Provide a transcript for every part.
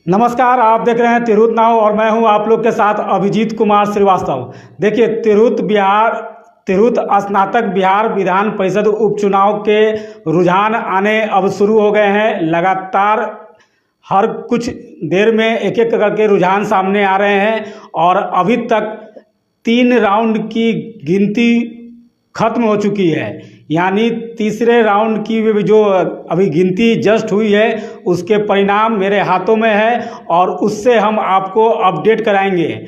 नमस्कार, आप देख रहे हैं तिरहुत नाव और मैं हूं आप लोग के साथ अभिजीत कुमार श्रीवास्तव। देखिए, तिरहुत स्नातक बिहार विधान परिषद उपचुनाव के रुझान आने अब शुरू हो गए हैं। लगातार हर कुछ देर में एक एक करके रुझान सामने आ रहे हैं और अभी तक 3 राउंड की गिनती खत्म हो चुकी है। यानी तीसरे राउंड की भी जो अभी गिनती जस्ट हुई है उसके परिणाम मेरे हाथों में है और उससे हम आपको अपडेट कराएंगे।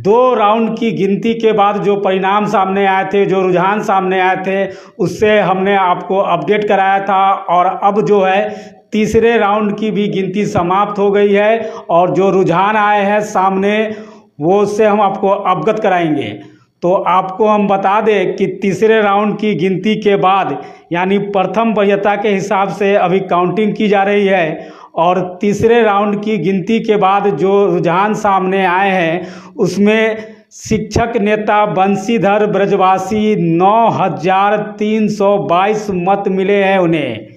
2 राउंड की गिनती के बाद जो परिणाम सामने आए थे, जो रुझान सामने आए थे, उससे हमने आपको अपडेट कराया था और अब जो है तीसरे राउंड की भी गिनती समाप्त हो गई है और जो रुझान आए हैं सामने वो उससे हम आपको अवगत कराएंगे। तो आपको हम बता दें कि तीसरे राउंड की गिनती के बाद यानी प्रथम वरीयता के हिसाब से अभी काउंटिंग की जा रही है और तीसरे राउंड की गिनती के बाद जो रुझान सामने आए हैं उसमें शिक्षक नेता बंशीधर ब्रजवासी 9,322 मत मिले हैं उन्हें।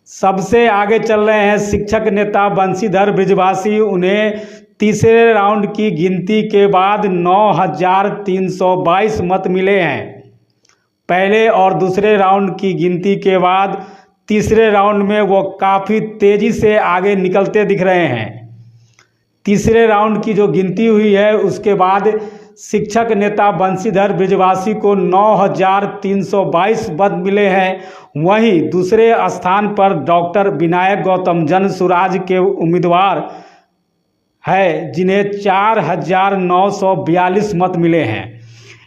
सबसे आगे चल रहे हैं शिक्षक नेता बंशीधर ब्रजवासी, उन्हें तीसरे राउंड की गिनती के बाद 9,322 मत मिले हैं। पहले और दूसरे राउंड की गिनती के बाद तीसरे राउंड में वो काफ़ी तेज़ी से आगे निकलते दिख रहे हैं। तीसरे राउंड की जो गिनती हुई है उसके बाद शिक्षक नेता बंशीधर ब्रजवासी को 9,322 मत मिले हैं। वहीं दूसरे स्थान पर डॉक्टर विनायक गौतम जन सुराज के उम्मीदवार है जिन्हें 4,942 मत मिले हैं।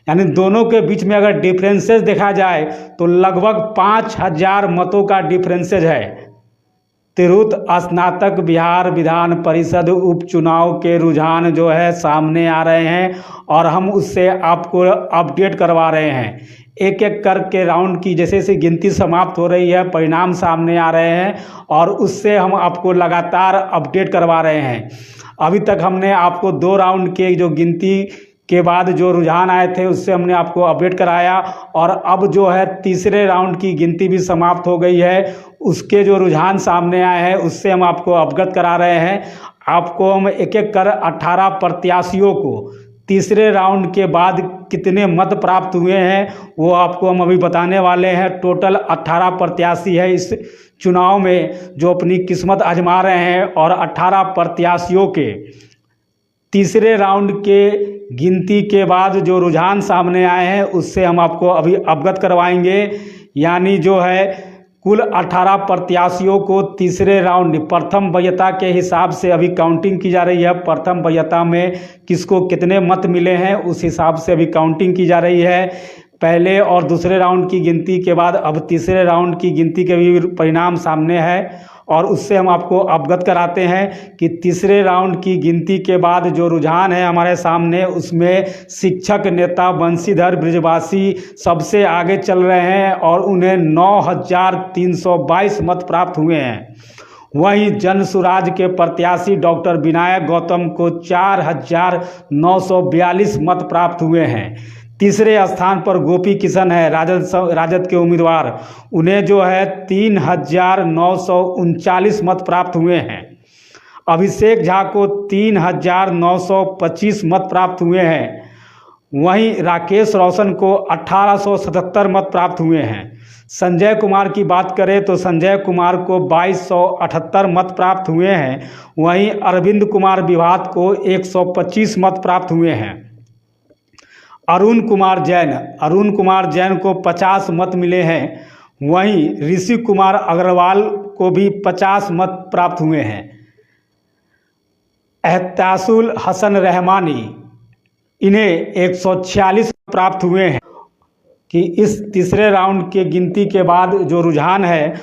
यानी दोनों के बीच में अगर डिफरेंसेस देखा जाए तो लगभग 5,000 मतों का डिफरेंसेज है। तिरहुत स्नातक बिहार विधान परिषद उपचुनाव के रुझान जो है सामने आ रहे हैं और हम उससे आपको अपडेट करवा रहे हैं। एक एक करके राउंड की जैसे जैसे गिनती समाप्त हो रही है परिणाम सामने आ रहे हैं और उससे हम आपको लगातार अपडेट करवा रहे हैं। अभी तक हमने आपको 2 राउंड के जो गिनती के बाद जो रुझान आए थे उससे हमने आपको अपडेट कराया और अब जो है तीसरे राउंड की गिनती भी समाप्त हो गई है, उसके जो रुझान सामने आए हैं उससे हम आपको अवगत करा रहे हैं। आपको हम एक एक कर 18 प्रत्याशियों को तीसरे राउंड के बाद कितने मत प्राप्त हुए हैं वो आपको हम अभी बताने वाले हैं। टोटल 18 प्रत्याशी है इस चुनाव में जो अपनी किस्मत आजमा रहे हैं और 18 प्रत्याशियों के तीसरे राउंड के गिनती के बाद जो रुझान सामने आए हैं उससे हम आपको अभी अवगत करवाएंगे। यानी जो है कुल 18 प्रत्याशियों को तीसरे राउंड प्रथम वरीयता के हिसाब से अभी काउंटिंग की जा रही है। प्रथम वरीयता में किसको कितने मत मिले हैं उस हिसाब से अभी काउंटिंग की जा रही है। पहले और दूसरे राउंड की गिनती के बाद अब तीसरे राउंड की गिनती के भी परिणाम सामने है और उससे हम आपको अवगत कराते हैं कि तीसरे राउंड की गिनती के बाद जो रुझान है हमारे सामने उसमें शिक्षक नेता बंशीधर ब्रजवासी सबसे आगे चल रहे हैं और उन्हें 9,322 मत प्राप्त हुए हैं। वहीं जन सुराज के प्रत्याशी डॉक्टर विनायक गौतम को 4,942 मत प्राप्त हुए हैं। तीसरे स्थान पर गोपी किशन है राजद के उम्मीदवार, उन्हें जो है 3,939 मत प्राप्त हुए हैं। अभिषेक झा को 3,925 मत प्राप्त हुए हैं। वहीं राकेश रोशन को 1,877 मत प्राप्त हुए हैं। संजय कुमार की बात करें तो संजय कुमार को 2,278 मत प्राप्त हुए हैं। वहीं अरविंद कुमार विभात को 125 मत प्राप्त हुए हैं। अरुण कुमार जैन को 50 मत मिले हैं। वहीं ऋषि कुमार अग्रवाल को भी 50 मत प्राप्त हुए हैं। एहतासुल हसन रहमानी, इन्हें 146 प्राप्त हुए हैं। कि इस तीसरे राउंड के गिनती के बाद जो रुझान है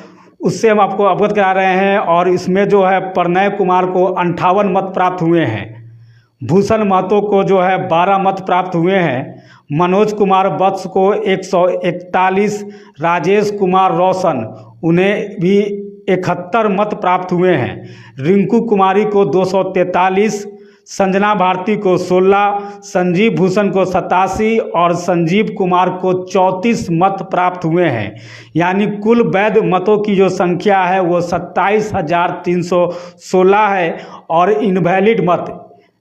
उससे हम आपको अवगत करा रहे हैं और इसमें जो है प्रणय कुमार को 58 मत प्राप्त हुए हैं। भूषण महतो को जो है 12 मत प्राप्त हुए हैं। मनोज कुमार वत्स को 141, राजेश कुमार रोशन उन्हें भी 71 मत प्राप्त हुए हैं। रिंकू कुमारी को 243, संजना भारती को 16, संजीव भूषण को 87 और संजीव कुमार को 34 मत प्राप्त हुए हैं। यानी कुल वैध मतों की जो संख्या है वो 27,316 है और इनवैलिड मत,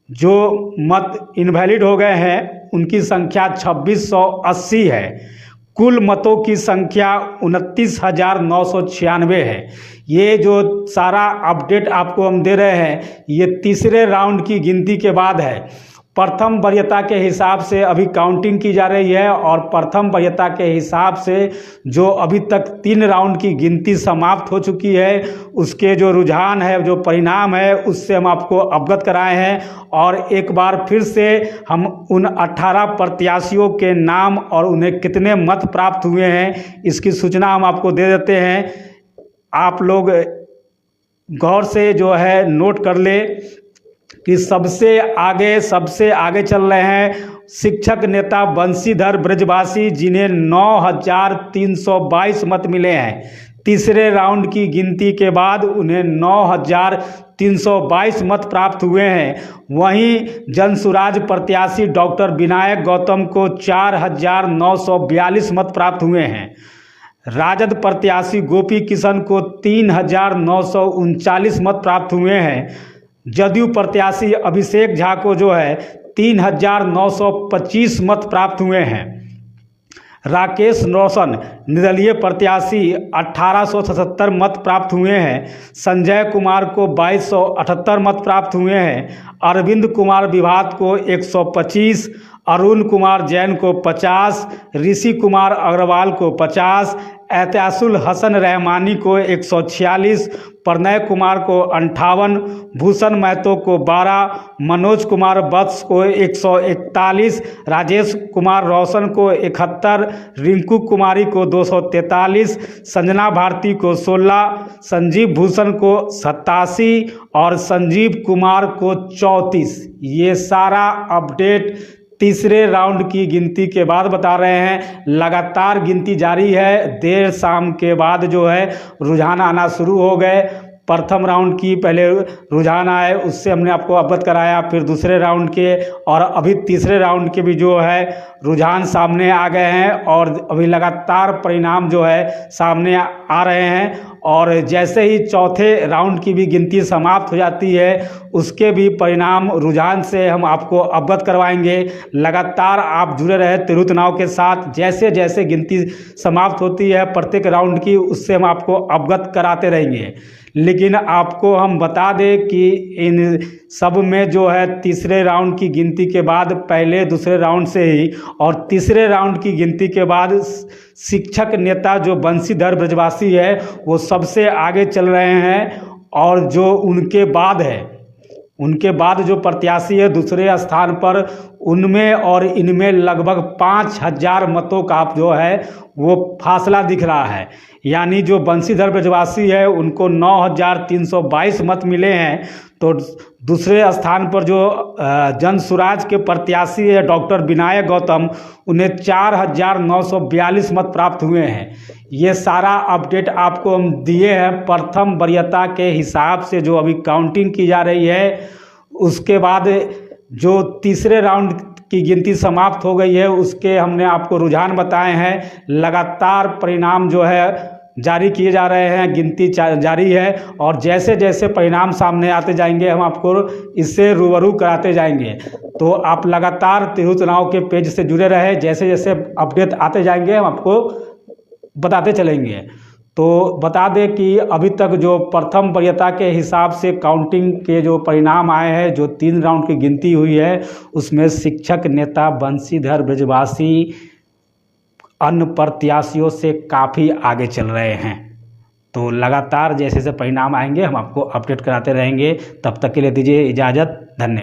जो मत इनवैलिड हो गए हैं उनकी संख्या 2680 है। कुल मतों की संख्या 29,996 है। ये जो सारा अपडेट आपको हम दे रहे हैं ये तीसरे राउंड की गिनती के बाद है। प्रथम वरीयता के हिसाब से अभी काउंटिंग की जा रही है और प्रथम वरीयता के हिसाब से जो अभी तक 3 राउंड की गिनती समाप्त हो चुकी है उसके जो रुझान है, जो परिणाम है, उससे हम आपको अवगत कराए हैं। और एक बार फिर से हम उन 18 प्रत्याशियों के नाम और उन्हें कितने मत प्राप्त हुए हैं इसकी सूचना हम आपको दे देते हैं। आप लोग गौर से जो है नोट कर ले कि सबसे आगे चल रहे हैं शिक्षक नेता बंशीधर ब्रजवासी, जिन्हें 9,322 मत मिले हैं। तीसरे राउंड की गिनती के बाद उन्हें 9,322 मत प्राप्त हुए हैं। वहीं जनसुराज प्रत्याशी डॉक्टर विनायक गौतम को 4,942 मत प्राप्त हुए हैं। राजद प्रत्याशी गोपी किशन को 3,939 मत प्राप्त हुए हैं। जदयू प्रत्याशी अभिषेक झा को जो है 3,925 मत प्राप्त हुए हैं। राकेश रोशन निर्दलीय प्रत्याशी 1,877 मत प्राप्त हुए हैं। संजय कुमार को 2,278 मत प्राप्त हुए हैं। अरविंद कुमार विभात को 125, अरुण कुमार जैन को 50, ऋषि कुमार अग्रवाल को 50, एहतियासुल हसन रहमानी को 146, प्रणय कुमार को 58, भूषण महतो को 12, मनोज कुमार वत्स को 141, राजेश कुमार रोशन को 71, रिंकू कुमारी को 243, संजना भारती को 16, संजीव भूषण को 87 और संजीव कुमार को 34। ये सारा अपडेट तीसरे राउंड की गिनती के बाद बता रहे हैं। लगातार गिनती जारी है। देर शाम के बाद जो है रुझान आना शुरू हो गए। प्रथम राउंड की पहले रुझान आए, उससे हमने आपको अवगत कराया, फिर दूसरे राउंड के और अभी तीसरे राउंड के भी जो है रुझान सामने आ गए हैं और अभी लगातार परिणाम जो है सामने आ रहे हैं। और जैसे ही चौथे राउंड की भी गिनती समाप्त हो जाती है उसके भी परिणाम रुझान से हम आपको अवगत करवाएंगे। लगातार आप जुड़े रहे तिरहुत नाव के साथ। जैसे जैसे गिनती समाप्त होती है प्रत्येक राउंड की, उससे हम आपको अवगत कराते रहेंगे। लेकिन आपको हम बता दें कि इन सब में जो है तीसरे राउंड की गिनती के बाद पहले दूसरे राउंड से ही और तीसरे राउंड की गिनती के बाद शिक्षक नेता जो बंशीधर ब्रजवासी है वो सबसे आगे चल रहे हैं। और जो उनके बाद जो प्रत्याशी है दूसरे स्थान पर, उनमें और इनमें लगभग 5,000 मतों का जो है वो फासला दिख रहा है। यानी जो बंशीधर ब्रजवासी है उनको 9,322 मत मिले हैं, तो दूसरे स्थान पर जो जनसुराज के प्रत्याशी है डॉक्टर विनायक गौतम, उन्हें 4,942 मत प्राप्त हुए हैं। ये सारा अपडेट आपको हम दिए हैं प्रथम वरीयता के हिसाब से जो अभी काउंटिंग की जा रही है। उसके बाद जो तीसरे राउंड की गिनती समाप्त हो गई है उसके हमने आपको रुझान बताए हैं। लगातार परिणाम जो है जारी किए जा रहे हैं, गिनती जारी है और जैसे जैसे परिणाम सामने आते जाएंगे हम आपको इससे रूबरू कराते जाएंगे। तो आप लगातार तिरहुत नाव के पेज से जुड़े रहे। जैसे जैसे अपडेट आते जाएंगे हम आपको बताते चलेंगे। तो बता दें कि अभी तक जो प्रथम वरीयता के हिसाब से काउंटिंग के जो परिणाम आए हैं, जो 3 राउंड की गिनती हुई है, उसमें शिक्षक नेता बंशीधर ब्रजवासी अन्य प्रत्याशियों से काफ़ी आगे चल रहे हैं। तो लगातार जैसे जैसे परिणाम आएंगे हम आपको अपडेट कराते रहेंगे। तब तक के लिए दीजिए इजाज़त। धन्यवाद।